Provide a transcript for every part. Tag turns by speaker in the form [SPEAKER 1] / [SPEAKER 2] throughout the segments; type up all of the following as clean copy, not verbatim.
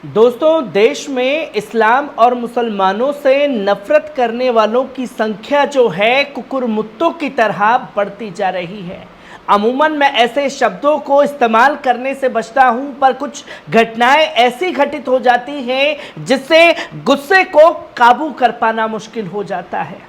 [SPEAKER 1] दोस्तों, देश में इस्लाम और मुसलमानों से नफरत करने वालों की संख्या जो है कुकुरमुत्तों की तरह बढ़ती जा रही है। अमूमन मैं ऐसे शब्दों को इस्तेमाल करने से बचता हूं, पर कुछ घटनाएं ऐसी घटित हो जाती हैं जिससे गुस्से को काबू कर पाना मुश्किल हो जाता है।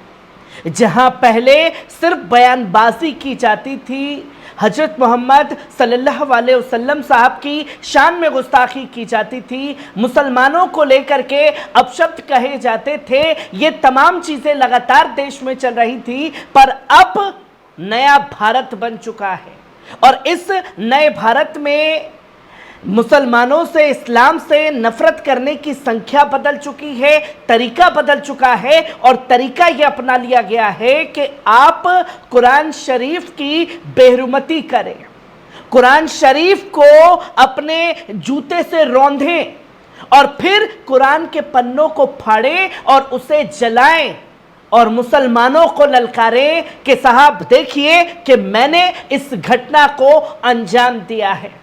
[SPEAKER 1] जहां पहले सिर्फ बयानबाजी की जाती थी, हजरत मोहम्मद सल्लल्लाहु अलैहि वसल्लम साहब की शान में गुस्ताखी की जाती थी, मुसलमानों को लेकर के अपशब्द कहे जाते थे, ये तमाम चीजें लगातार देश में चल रही थी। पर अब नया भारत बन चुका है और इस नए भारत में मुसलमानों से, इस्लाम से नफरत करने की संख्या बदल चुकी है, तरीका बदल चुका है और तरीका यह अपना लिया गया है कि आप कुरान शरीफ की बेहरुमती करें, कुरान शरीफ को अपने जूते से रौंदें और फिर कुरान के पन्नों को फाड़ें और उसे जलाएं और मुसलमानों को ललकारें कि साहब देखिए कि मैंने इस घटना को अंजाम दिया है।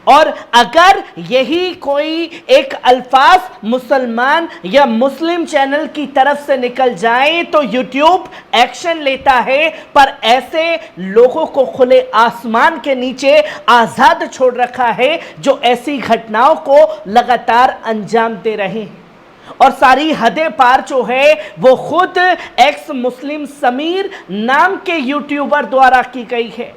[SPEAKER 1] और अगर यही कोई एक अल्फाज मुसलमान या मुस्लिम चैनल की तरफ से निकल जाए तो यूट्यूब एक्शन लेता है, पर ऐसे लोगों को खुले आसमान के नीचे आजाद छोड़ रखा है जो ऐसी घटनाओं को लगातार अंजाम दे रहे हैं। और सारी हदें पार जो है वो खुद एक्स मुस्लिम समीर नाम के यूट्यूबर द्वारा की गई है,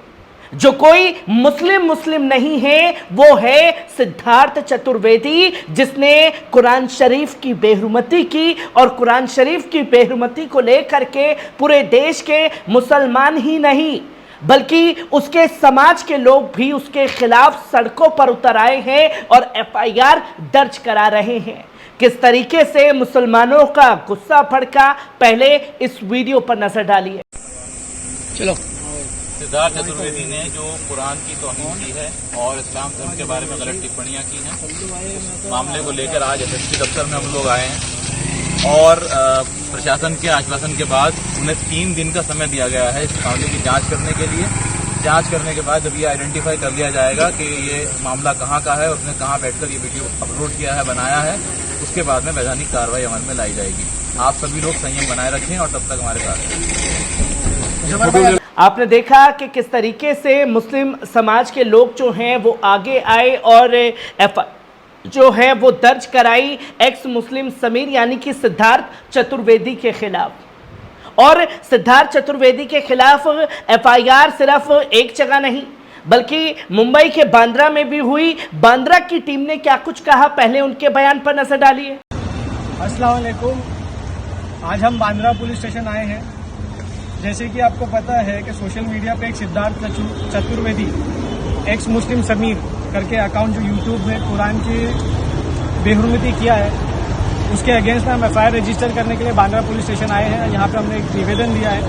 [SPEAKER 1] जो कोई मुस्लिम नहीं है, वो है सिद्धार्थ चतुर्वेदी, जिसने कुरान शरीफ की बेहरुमती की और कुरान शरीफ की बेहरुमती को लेकर के पूरे देश के मुसलमान ही नहीं बल्कि उसके समाज के लोग भी उसके खिलाफ सड़कों पर उतर आए हैं और एफआईआर दर्ज करा रहे हैं। किस तरीके से मुसलमानों का गुस्सा भड़का, पहले इस वीडियो पर नजर डालिए।
[SPEAKER 2] चलो। सिद्धार्थ चतुर्वेदी ने जो कुरान की तौहीन की है और इस्लाम धर्म के बारे में गलत टिप्पणियां की हैं, उस मामले को लेकर आज एसएसपी दफ्तर में हम लोग आए हैं और प्रशासन के आश्वासन के बाद उन्हें 3 दिन का समय दिया गया है इस मामले की जांच करने के लिए। जांच करने के बाद जब ये आइडेंटिफाई कर लिया जाएगा कि ये मामला कहाँ का है और उसने कहाँ बैठकर ये वीडियो अपलोड किया है, बनाया है, उसके बाद में वैधानिक कार्रवाई अमल में लाई जाएगी। आप सभी लोग संयम बनाए रखें और तब तक हमारे साथ।
[SPEAKER 1] आपने देखा कि किस तरीके से मुस्लिम समाज के लोग जो हैं वो आगे आए और जो है वो दर्ज कराई एक्स मुस्लिम समीर यानी कि सिद्धार्थ चतुर्वेदी के खिलाफ। और सिद्धार्थ चतुर्वेदी के खिलाफ एफआईआर सिर्फ एक जगह नहीं बल्कि मुंबई के बांद्रा में भी हुई। बांद्रा की टीम ने क्या कुछ कहा, पहले उनके बयान पर नजर डालिए।
[SPEAKER 3] अस्सलाम वालेकुम। आज हम बांद्रा पुलिस स्टेशन आए हैं। जैसे कि आपको पता है कि सोशल मीडिया पे एक सिद्धार्थ चतुर्वेदी एक्स मुस्लिम समीर करके अकाउंट जो यूट्यूब में कुरान की बेहुरमती किया है, उसके अगेंस्ट में हम एफआईआर रजिस्टर करने के लिए बांद्रा पुलिस स्टेशन आए हैं। यहाँ पे हमने एक निवेदन दिया है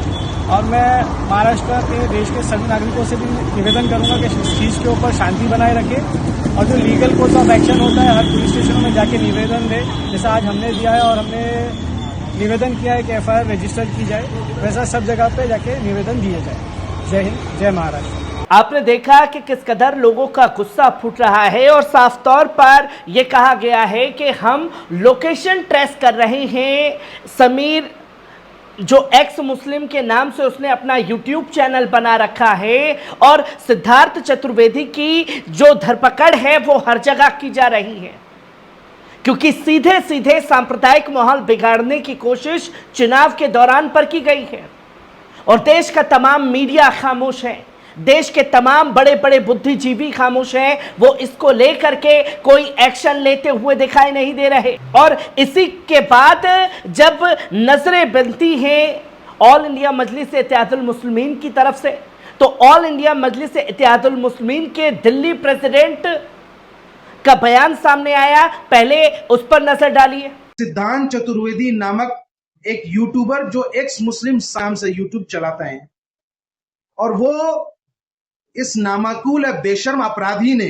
[SPEAKER 3] और मैं महाराष्ट्र के देश के सभी नागरिकों से भी निवेदन करूंगा कि इस चीज़ के ऊपर शांति बनाए रखें और जो लीगल कोर्स ऑफ एक्शन होता है हर पुलिस स्टेशनों में जाके निवेदन दे, जैसा आज हमने दिया है और हमने निवेदन किया है कि एफआईआर रजिस्टर की जाए, वैसा सब जगह पे जाके निवेदन दिए जाए। जय हिंद, जय महाराष्ट्र।
[SPEAKER 1] आपने देखा कि किस कदर लोगों का गुस्सा फूट रहा है और साफ तौर पर यह कहा गया है कि हम लोकेशन ट्रेस कर रहे हैं। समीर जो एक्स मुस्लिम के नाम से उसने अपना यूट्यूब चैनल बना रखा है और सिद्धार्थ चतुर्वेदी की जो धरपकड़ है वो हर जगह की जा रही है, क्योंकि सीधे सीधे सांप्रदायिक माहौल बिगाड़ने की कोशिश चुनाव के दौरान पर की गई है और देश का तमाम मीडिया खामोश है, देश के तमाम बड़े बड़े बुद्धिजीवी खामोश हैं। वो इसको लेकर के कोई एक्शन लेते हुए दिखाई नहीं दे रहे। और इसी के बाद जब नजरें बनती हैं ऑल इंडिया मजलिस इत्तेहादुल मुस्लिमीन की तरफ से, तो ऑल इंडिया मजलिस इत्तेहादुल मुस्लिमीन के दिल्ली प्रेसिडेंट का बयान सामने आया, पहले उस पर नजर डालिए।
[SPEAKER 4] सिद्धार्थ चतुर्वेदी नामक एक यूट्यूबर जो एक्स मुस्लिम नाम से यूट्यूब चलाता है और वो इस नामाकूल बेशर्म अपराधी ने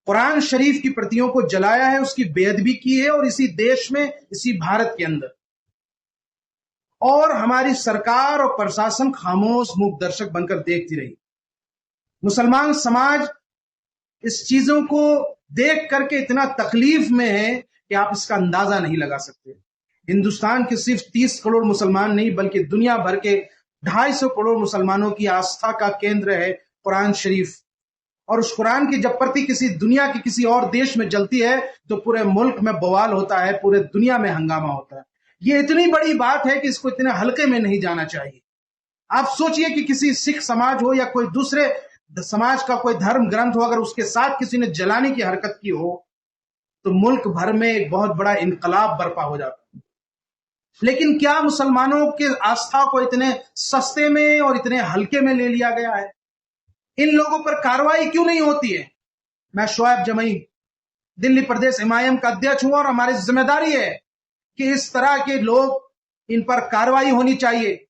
[SPEAKER 4] कुरान शरीफ की प्रतियों को जलाया है, उसकी बेअदबी की है और इसी देश में, इसी भारत के अंदर, और हमारी सरकार और प्रशासन खामोश मूक दर्शक बनकर देखती रही। मुसलमान समाज इस चीजों को देख करके इतना तकलीफ में है कि आप इसका अंदाजा नहीं लगा सकते। हिंदुस्तान के सिर्फ 30 करोड़ मुसलमान नहीं बल्कि दुनिया भर के 250 करोड़ मुसलमानों की आस्था का केंद्र है कुरान शरीफ। और उस कुरान की जब प्रति किसी दुनिया के किसी और देश में जलती है तो पूरे मुल्क में बवाल होता है, पूरे दुनिया में हंगामा होता है। ये इतनी बड़ी बात है कि इसको इतने हल्के में नहीं जाना चाहिए। आप सोचिए कि किसी सिख समाज हो या कोई दूसरे समाज का कोई धर्म ग्रंथ हो, अगर उसके साथ किसी ने जलाने की हरकत की हो तो मुल्क भर में एक बहुत बड़ा इनकलाब बर्पा हो जाता है। लेकिन क्या मुसलमानों के आस्था को इतने सस्ते में और इतने हल्के में ले लिया गया है? इन लोगों पर कार्रवाई क्यों नहीं होती है? मैं शोएब जमई दिल्ली प्रदेश एमआईएम का अध्यक्ष हूं और हमारी जिम्मेदारी है कि इस तरह के लोग, इन पर कार्रवाई होनी चाहिए।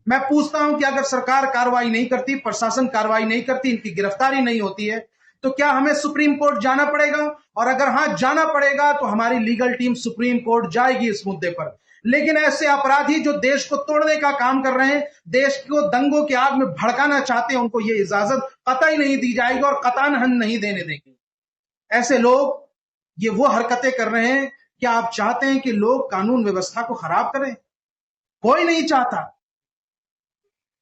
[SPEAKER 4] मैं पूछता हूं कि अगर सरकार कार्रवाई नहीं करती, प्रशासन कार्रवाई नहीं करती, इनकी गिरफ्तारी नहीं होती है तो क्या हमें सुप्रीम कोर्ट जाना पड़ेगा? और अगर हां जाना पड़ेगा तो हमारी लीगल टीम सुप्रीम कोर्ट जाएगी इस मुद्दे पर। लेकिन ऐसे अपराधी जो देश को तोड़ने का काम कर रहे हैं, देश को दंगों की आग में भड़काना चाहते हैं, उनको ये इजाजत कतई नहीं दी जाएगी और कतान हम नहीं देने देंगे। ऐसे लोग ये वो हरकतें कर रहे हैं। क्या आप चाहते हैं कि लोग कानून व्यवस्था को खराब करें? कोई नहीं चाहता।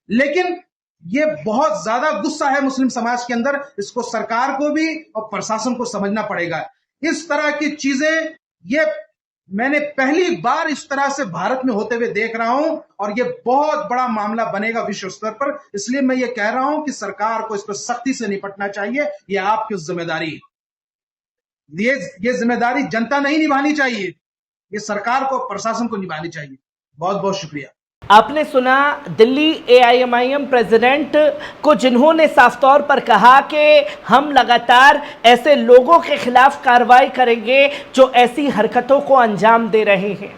[SPEAKER 4] लेकिन ये बहुत ज्यादा गुस्सा है मुस्लिम समाज के अंदर। इसको सरकार को भी और प्रशासन को समझना पड़ेगा। इस तरह की चीजें ये मैंने पहली बार इस तरह से भारत में होते हुए देख रहा हूं और ये बहुत बड़ा मामला बनेगा विश्व स्तर पर। इसलिए मैं ये कह रहा हूं कि सरकार को इस पर सख्ती से निपटना चाहिए। ये आपकी जिम्मेदारी है। ये जिम्मेदारी जनता नहीं निभानी चाहिए, ये सरकार को, प्रशासन को निभानी चाहिए। बहुत बहुत शुक्रिया।
[SPEAKER 1] आपने सुना दिल्ली एआईएमआईएम प्रेसिडेंट को, जिन्होंने साफ तौर पर कहा कि हम लगातार ऐसे लोगों के खिलाफ कार्रवाई करेंगे जो ऐसी हरकतों को अंजाम दे रहे हैं।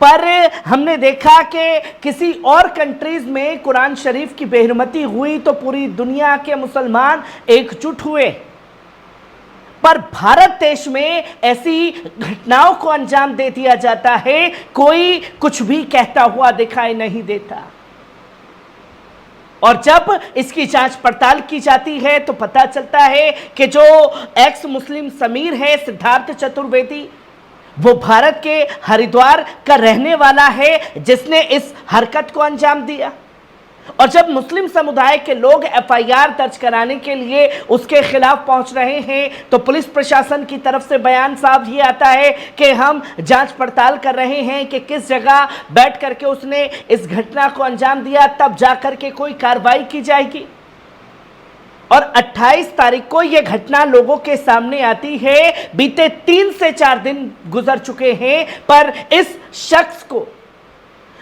[SPEAKER 1] पर हमने देखा कि किसी और कंट्रीज में कुरान शरीफ की बेहरमती हुई तो पूरी दुनिया के मुसलमान एकजुट हुए, पर भारत देश में ऐसी घटनाओं को अंजाम दे दिया जाता है, कोई कुछ भी कहता हुआ दिखाई नहीं देता। और जब इसकी जांच पड़ताल की जाती है तो पता चलता है कि जो एक्स मुस्लिम समीर है, सिद्धार्थ चतुर्वेदी, वो भारत के हरिद्वार का रहने वाला है जिसने इस हरकत को अंजाम दिया। और जब मुस्लिम समुदाय के लोग एफआईआर दर्ज कराने के लिए उसके खिलाफ पहुंच रहे हैं तो पुलिस प्रशासन की तरफ से बयान साफ ये आता है कि हम जांच पड़ताल कर रहे हैं कि किस जगह बैठ करके उसने इस घटना को अंजाम दिया, तब जाकर के कोई कार्रवाई की जाएगी। और 28 तारीख को यह घटना लोगों के सामने आती है। बीते 3 से 4 दिन गुजर चुके हैं पर इस शख्स को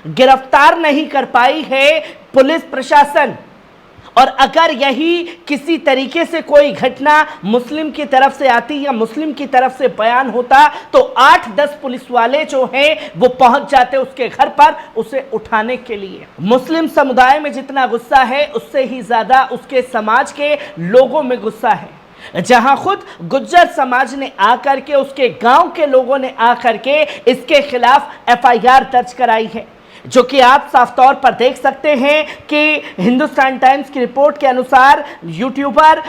[SPEAKER 1] गिरफ्तार नहीं कर पाई है पुलिस प्रशासन। और अगर यही किसी तरीके से कोई घटना मुस्लिम की तरफ से आती या मुस्लिम की तरफ से बयान होता तो 8-10 पुलिस वाले जो हैं वो पहुंच जाते उसके घर पर उसे उठाने के लिए। मुस्लिम समुदाय में जितना गुस्सा है उससे ही ज्यादा उसके समाज के लोगों में गुस्सा है। जहां खुद गुज्जर समाज ने आकर के, उसके गांव के लोगों ने आकर के इसके खिलाफ एफआईआर दर्ज कराई है, जो कि आप साफ तौर पर देख सकते हैं कि हिंदुस्तान टाइम्स की रिपोर्ट के अनुसार यूट्यूबर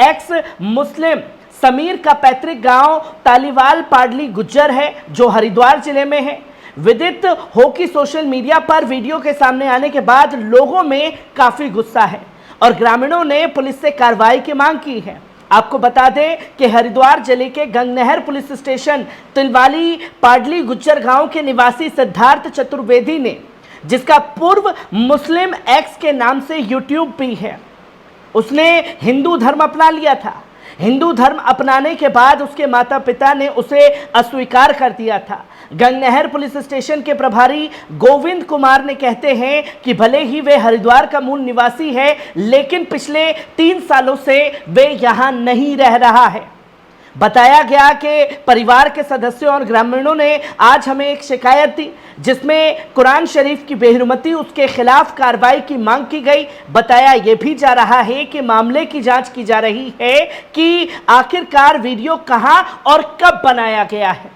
[SPEAKER 1] एक्स मुस्लिम समीर का पैतृक गांव तालीवाल पाडली गुज्जर है जो हरिद्वार जिले में है। विदित हो कि सोशल मीडिया पर वीडियो के सामने आने के बाद लोगों में काफी गुस्सा है और ग्रामीणों ने पुलिस से कार्रवाई की मांग की है। आपको बता दें कि हरिद्वार जिले के गंगनहर पुलिस स्टेशन तिलवाली पाडली गुज्जर गांव के निवासी सिद्धार्थ चतुर्वेदी ने, जिसका पूर्व मुस्लिम एक्स के नाम से यूट्यूब भी है, उसने हिंदू धर्म अपना लिया था। हिंदू धर्म अपनाने के बाद उसके माता पिता ने उसे अस्वीकार कर दिया था। गंगनहर पुलिस स्टेशन के प्रभारी गोविंद कुमार ने कहते हैं कि भले ही वे हरिद्वार का मूल निवासी है लेकिन पिछले 3 सालों से वे यहां नहीं रह रहा है। बताया गया कि परिवार के सदस्यों और ग्रामीणों ने आज हमें एक शिकायत दी जिसमें कुरान शरीफ की बेहरमती, उसके खिलाफ कार्रवाई की मांग की गई। बताया यह भी जा रहा है कि मामले की जांच की जा रही है कि आखिरकार वीडियो कहां और कब बनाया गया है।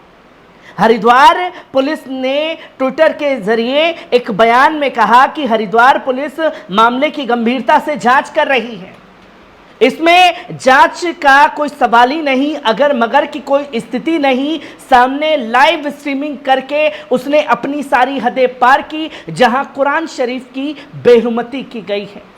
[SPEAKER 1] हरिद्वार पुलिस ने ट्विटर के जरिए एक बयान में कहा कि हरिद्वार पुलिस मामले की गंभीरता से जांच कर रही है। इसमें जांच का कोई सवाल ही नहीं, अगर मगर की कोई स्थिति नहीं। सामने लाइव स्ट्रीमिंग करके उसने अपनी सारी हदें पार की, जहां कुरान शरीफ की बेहुरमती की गई है।